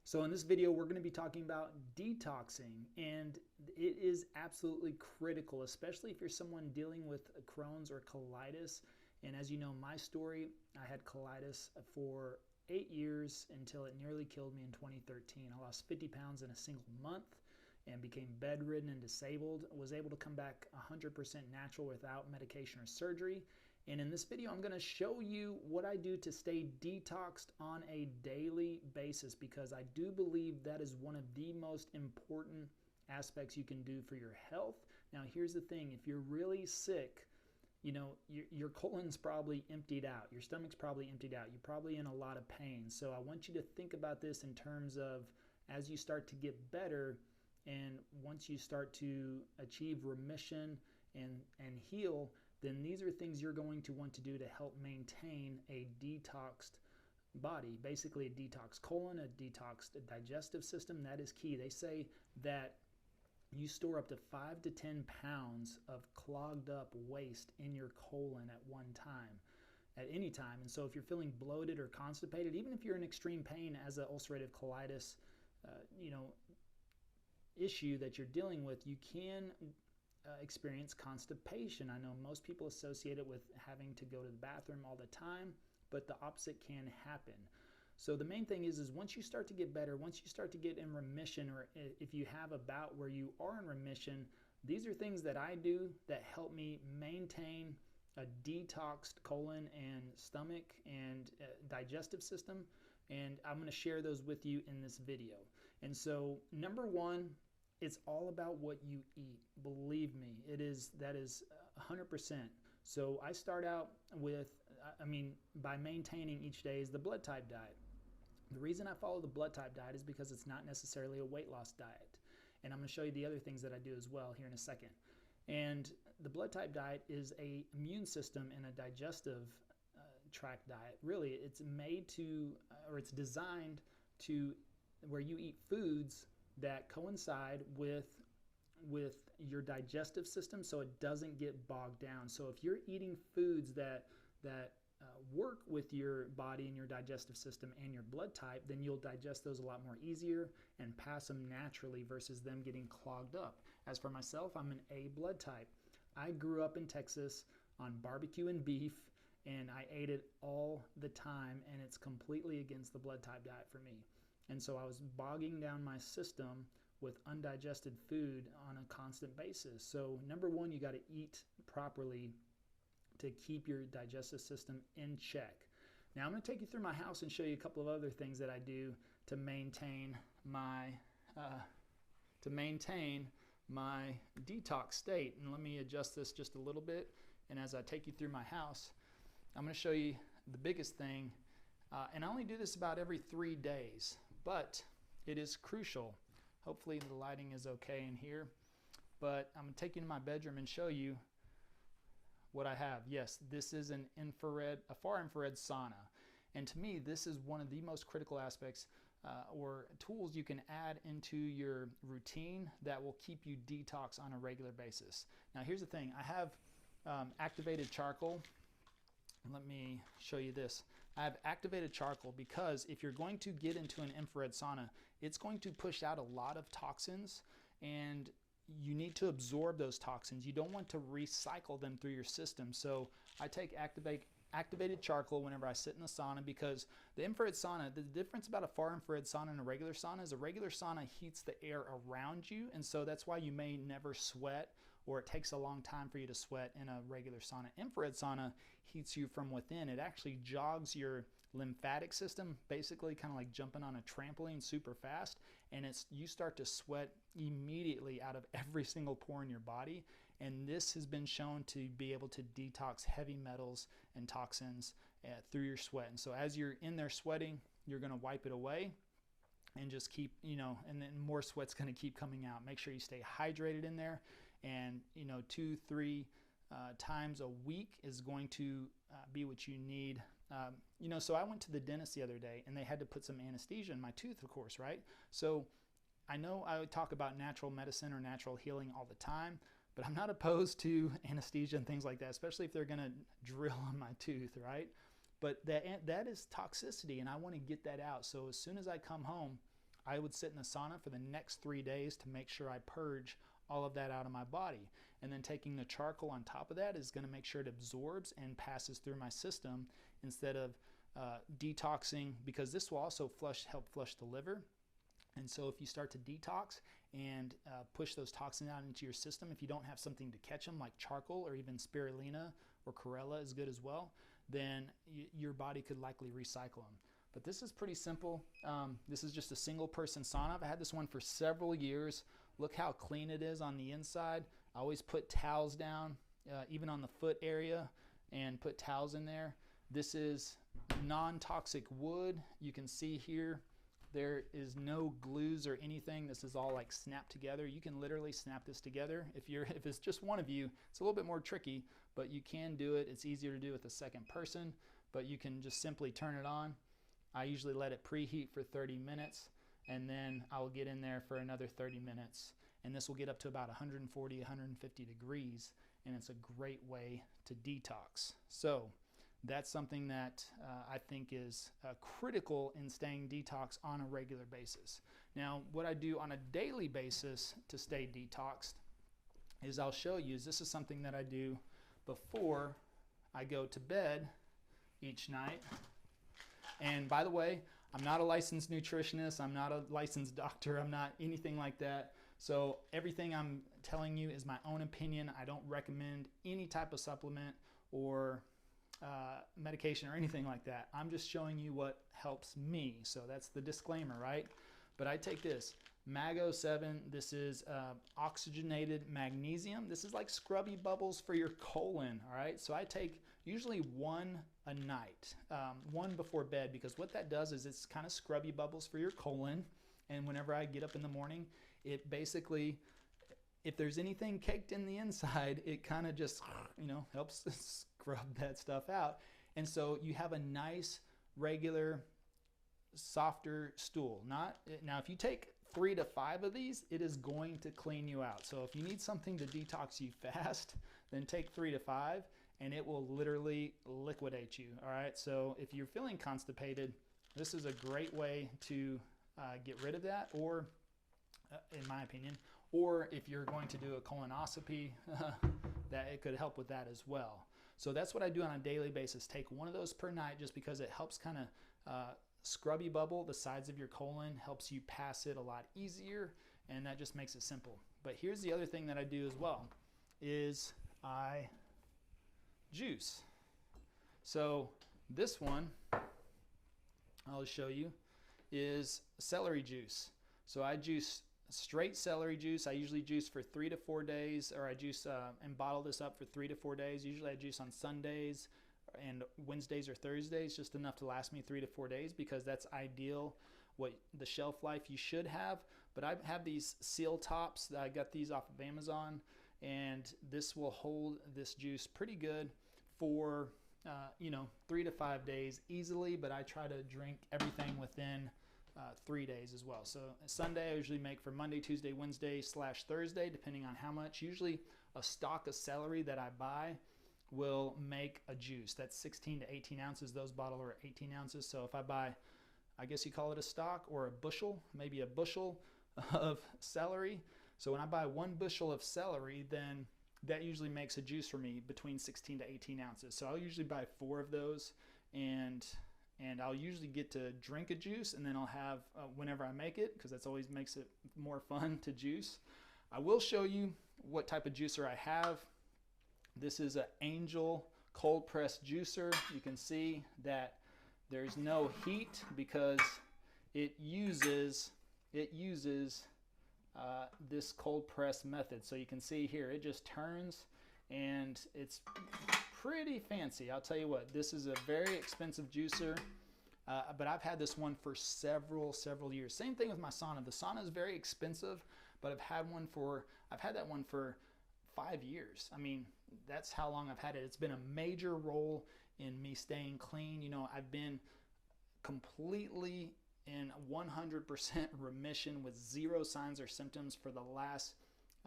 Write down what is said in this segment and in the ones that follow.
So in this video, we're going to be talking about detoxing, and it is absolutely critical, especially if you're someone dealing with Crohn's or colitis. And as you know, my story, I had colitis for 8 years until it nearly killed me in 2013. I lost 50 pounds in a single month and became bedridden and disabled. Was able to come back 100% natural without medication or surgery. And in this video, I'm going to show you what I do to stay detoxed on a daily basis, because I do believe that is one of the most important aspects you can do for your health. Now, here's the thing. If you're really sick, you know, your colon's probably emptied out. Your stomach's probably emptied out. You're probably in a lot of pain. So I want you to think about this in terms of as you start to get better, and once you start to achieve remission and heal, then these are things you're going to want to do to help maintain a detoxed body, basically a detox colon, a detoxed digestive system. That is key. They say that you store up to 5 to 10 pounds of clogged up waste in your colon at one time, at any time. And so if you're feeling bloated or constipated, even if you're in extreme pain as an ulcerative colitis, issue that you're dealing with, you can experience constipation. I know most people associate it with having to go to the bathroom all the time, but the opposite can happen. So the main thing is once you start to get better, once you start to get in remission, or if you have a bout where you are in remission, these are things that I do that help me maintain a detoxed colon and stomach and digestive system. And I'm going to share those with you in this video. And so number one, it's all about what you eat. Believe me, that is 100%. So I start out with, by maintaining each day is the blood type diet. The reason I follow the blood type diet is because it's not necessarily a weight loss diet. And I'm going to show you the other things that I do as well here in a second. And the blood type diet is a immune system and a digestive tract diet. Really, it's made to, or it's designed to, where you eat foods that coincide with your digestive system, so it doesn't get bogged down. So if you're eating foods that work with your body and your digestive system and your blood type, then you'll digest those a lot more easier and pass them naturally versus them getting clogged up. As for myself, I'm an A blood type. I grew up in Texas on barbecue and beef, and I ate it all the time, and it's completely against the blood type diet for me. And so I was bogging down my system with undigested food on a constant basis. So number one, you got to eat properly to keep your digestive system in check. Now I'm going to take you through my house and show you a couple of other things that I do to maintain my detox state. And let me adjust this just a little bit. And as I take you through my house, I'm going to show you the biggest thing. And I only do this about every 3 days, but it is crucial. Hopefully the lighting is okay in here, but I'm going to take you to my bedroom and show you what I have. Yes, this is a far infrared sauna. And to me, this is one of the most critical aspects or tools you can add into your routine that will keep you detox on a regular basis. Now, here's the thing. I have activated charcoal. Let me show you this. I have activated charcoal because if you're going to get into an infrared sauna, it's going to push out a lot of toxins, and you need to absorb those toxins. You don't want to recycle them through your system. So I take activated charcoal whenever I sit in the sauna, because the infrared sauna, the difference about a far infrared sauna and a regular sauna is a regular sauna heats the air around you, and so that's why you may never sweat, or it takes a long time for you to sweat in a regular sauna. Infrared sauna heats you from within. It actually jogs your lymphatic system, basically kind of like jumping on a trampoline super fast, and you start to sweat immediately out of every single pore in your body. And this has been shown to be able to detox heavy metals and toxins through your sweat. And so as you're in there sweating, you're going to wipe it away and just keep, and then more sweat's going to keep coming out. Make sure you stay hydrated in there, and 2-3 times a week is going to be what you need. So I went to the dentist the other day, and they had to put some anesthesia in my tooth, of course, right? So I know I would talk about natural medicine or natural healing all the time, but I'm not opposed to anesthesia and things like that, especially if they're going to drill on my tooth, right? But that is toxicity, and I want to get that out. So as soon as I come home, I would sit in the sauna for the next 3 days to make sure I purge all of that out of my body. And then taking the charcoal on top of that is going to make sure it absorbs and passes through my system instead of detoxing, because this will also help flush the liver. And so if you start to detox and push those toxins out into your system, if you don't have something to catch them like charcoal or even spirulina or chlorella is good as well, then your body could likely recycle them. But this is pretty simple. This is just a single person sauna. I've had this one for several years. Look how clean it is on the inside. I always put towels down, even on the foot area, and put towels in there. This is non-toxic wood. You can see here, there is no glues or anything. This is all like snapped together. You can literally snap this together. If it's just one of you, it's a little bit more tricky, but you can do it. It's easier to do with a second person, but you can just simply turn it on. I usually let it preheat for 30 minutes, and then I'll get in there for another 30 minutes. And this will get up to about 140, 150 degrees, and it's a great way to detox. So that's something that I think is critical in staying detox on a regular basis. Now, what I do on a daily basis to stay detoxed is I'll show you, this is something that I do before I go to bed each night. And by the way, I'm not a licensed nutritionist, I'm not a licensed doctor, I'm not anything like that. So everything I'm telling you is my own opinion. I don't recommend any type of supplement or medication or anything like that. I'm just showing you what helps me. So that's the disclaimer, right? But I take this Mago 7. This is oxygenated magnesium. This is like scrubby bubbles for your colon, all right? So I take usually one a night, one before bed, because what that does is it's kind of scrubby bubbles for your colon. And whenever I get up in the morning, it basically, if there's anything caked in the inside, it kind of just, helps scrub that stuff out. And so you have a nice, regular, softer stool. Now, if you take 3 to 5 of these, it is going to clean you out. So if you need something to detox you fast, then take 3 to 5, and it will literally liquidate you. All right. So if you're feeling constipated, this is a great way to get rid of that, or in my opinion, or if you're going to do a colonoscopy, that it could help with that as well. So that's what I do on a daily basis. Take one of those per night, just because it helps kind of scrubby bubble the sides of your colon, helps you pass it a lot easier, and that just makes it simple. But here's the other thing that I do as well, is I juice. So this one, I'll show you, is celery juice. So I juice straight celery juice. I usually juice for 3 to 4 days, or I juice and bottle this up for 3 to 4 days. Usually I juice on Sundays and Wednesdays or Thursdays, just enough to last me 3 to 4 days, because that's ideal, what the shelf life you should have. But I have these seal tops. I got these off of Amazon, and this will hold this juice pretty good for 3 to 5 days easily. But I try to drink everything within 3 days as well. So Sunday I usually make for Monday, Tuesday, Wednesday / Thursday, depending on how much. Usually a stalk of celery that I buy will make a juice. That's 16 to 18 ounces. Those bottles are 18 ounces. So if I buy, I guess you call it a stalk or a bushel, maybe a bushel of celery. So when I buy 1 bushel of celery, then that usually makes a juice for me between 16 to 18 ounces. So I'll usually buy 4 of those, and I'll usually get to drink a juice, and then I'll have whenever I make it, because that's always makes it more fun to juice. I will show you what type of juicer I have. This is an Angel cold press juicer. You can see that there's no heat because it uses this cold press method. So you can see here, it just turns, and it's pretty fancy. I'll tell you what, this is a very expensive juicer, but I've had this one for several years. Same thing with my sauna. The sauna is very expensive, but I've had that one for 5 years. I mean, that's how long I've had it. It's been a major role in me staying clean. I've been completely in 100% remission with 0 signs or symptoms for the last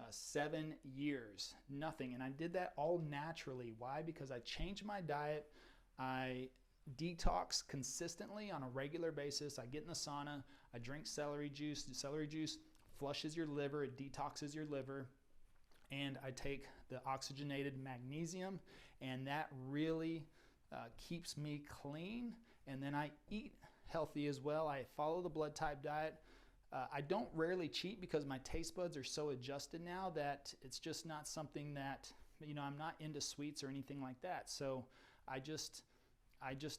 7 years. Nothing. And I did that all naturally. Why? Because I changed my diet. I detox consistently on a regular basis. I get in the sauna, I drink celery juice. The celery juice flushes your liver, it detoxes your liver. And I take the oxygenated magnesium, and that really keeps me clean. And then I eat healthy as well. I follow the blood type diet. I don't rarely cheat because my taste buds are so adjusted now that it's just not something that, I'm not into sweets or anything like that. So I just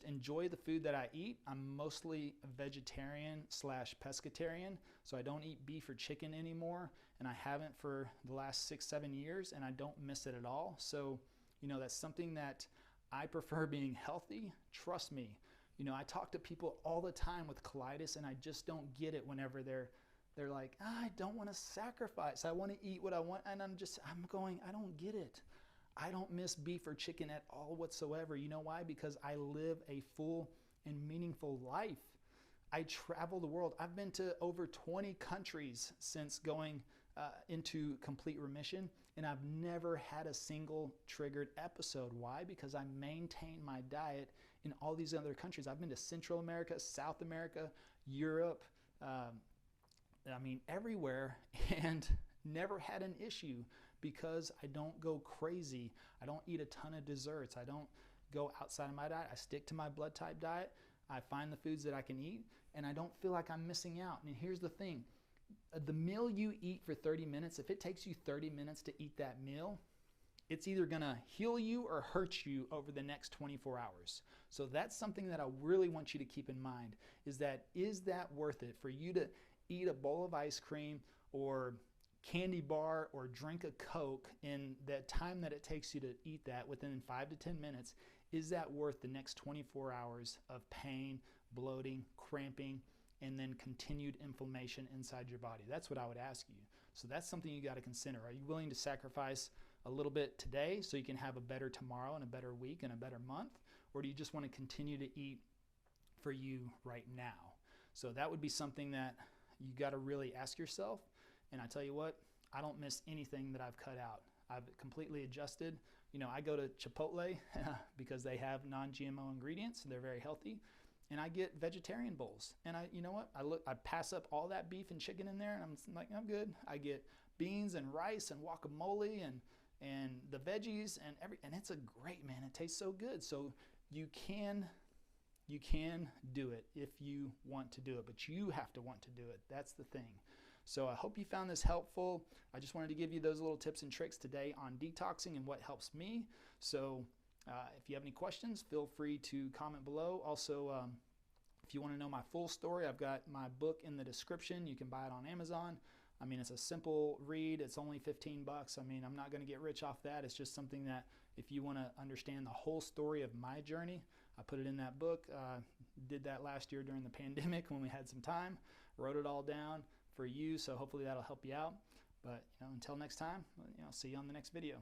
enjoy the food that I eat. I'm mostly a vegetarian / pescatarian, so I don't eat beef or chicken anymore, and I haven't for the last 6-7 years, and I don't miss it at all. So, that's something that I prefer, being healthy. Trust me. I talk to people all the time with colitis, and I just don't get it whenever they're like, I don't want to sacrifice. I want to eat what I want, and I'm going, I don't get it. I don't miss beef or chicken at all whatsoever. You know why? Because I live a full and meaningful life. I travel the world. I've been to over 20 countries since going into complete remission, and I've never had a single triggered episode. Why? Because I maintain my diet in all these other countries. I've been to Central America, South America, Europe, everywhere, and never had an issue because I don't go crazy. I don't eat a ton of desserts. I don't go outside of my diet. I stick to my blood type diet. I find the foods that I can eat, and I don't feel like I'm missing out. And here's the thing. The meal you eat for 30 minutes, if it takes you 30 minutes to eat that meal, it's either going to heal you or hurt you over the next 24 hours. So that's something that I really want you to keep in mind, is that worth it for you to eat a bowl of ice cream or candy bar or drink a Coke in the time that it takes you to eat that within 5 to 10 minutes? Is that worth the next 24 hours of pain, bloating, cramping, and then continued inflammation inside your body? That's what I would ask you. So that's something you got to consider. Are you willing to sacrifice a little bit today so you can have a better tomorrow and a better week and a better month? Or do you just want to continue to eat for you right now? So that would be something that you got to really ask yourself. And I tell you what, I don't miss anything that I've cut out. I've completely adjusted. I go to Chipotle because they have non-GMO ingredients. They're very healthy. And I get vegetarian bowls. And I pass up all that beef and chicken in there, and I'm like, I'm good. I get beans and rice and guacamole and the veggies and it's a great, man. It tastes so good. So you can do it if you want to do it, but you have to want to do it. That's the thing. So I hope you found this helpful. I just wanted to give you those little tips and tricks today on detoxing and what helps me. So if you have any questions, feel free to comment below. Also, if you want to know my full story, I've got my book in the description. You can buy it on Amazon. It's a simple read. It's only $15. I'm not going to get rich off that. It's just something that if you want to understand the whole story of my journey, I put it in that book. Did that last year during the pandemic when we had some time. Wrote it all down for you, so hopefully that'll help you out. But until next time, see you on the next video.